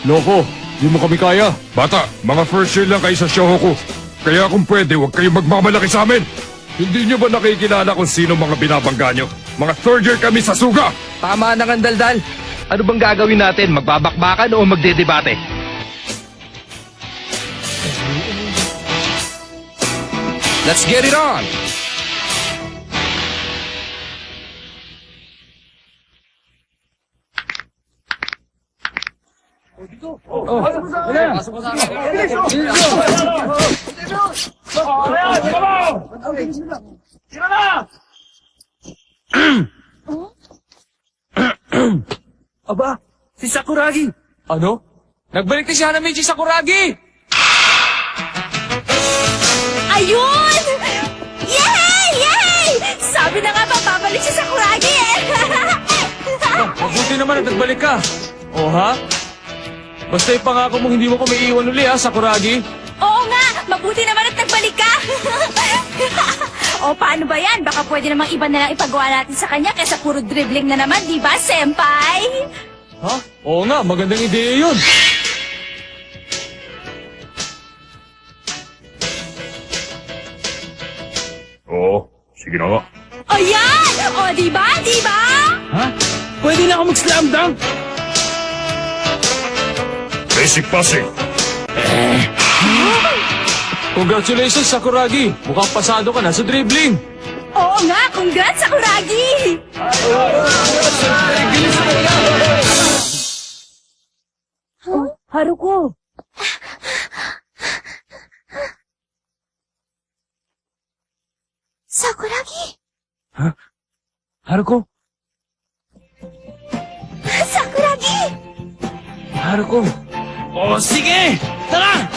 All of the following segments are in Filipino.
Loko, di mo kami kaya. Bata, mga first year lang kayo sa Shohoku. Kaya kung pwede, huwag kayong magmamalaki sa amin. Hindi nyo ba nakikilala kung sino mga binabangga nyo? Mga third year kami sa Suga! Tama na nga, Daldal. Ano bang gagawin natin? Magbabakbakan o magdedebate? Let's get it on! Aba, si Sakuragi. Ano? Nagbalik na si Hanamichi Sakuragi! Ayun! Yay! Yay! Sabi na nga ba, babalik si Sakuragi eh! Mabuti naman at nagbalik ka. O ha? Basta ipangako mong hindi mo ko may iwan uli ha, Sakuragi. Oo nga, mabuti naman at nagbalik ka! O paano ba yan? Baka pwede namang iba na lang ipagawa natin sa kanya kaysa puro dribbling na naman, di ba, senpai? Ha? Oo nga, magandang ideya yun. Oo, sige na nga. O yan! O di ba? Di ba? Ha? Pwede na ako mag-slam dunk? Basic passing. Congratulations, Sakuragi. Mukhang pasado ka na sa dribbling. Oo nga, congrats, Sakuragi! Oh, Haruko! Sakuragi! Haruko? Sakuragi! Haruko? O, sige! Tara!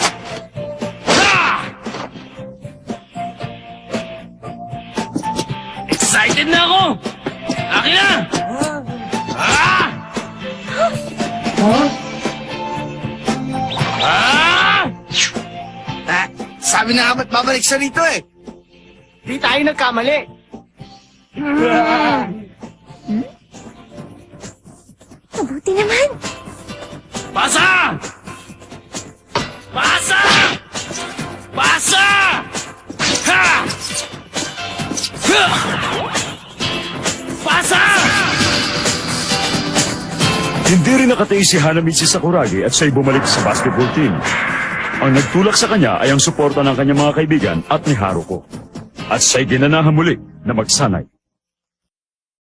Excited na ako! Akin na! Ah! Ah! Sabi na nga ba't babalik siya rito eh. Di tayo nagkamali. Mabuti naman! Pasa! Pasa! Pasa! Ha! Ha! Pasa! Hindi rin nakatiis si Hanamichi Sakuragi at siya'y bumalik sa basketball team. Ang nagtulak sa kanya ay ang suporta ng kanyang mga kaibigan at ni Haruko. At siya'y ginanahan muli na magsanay.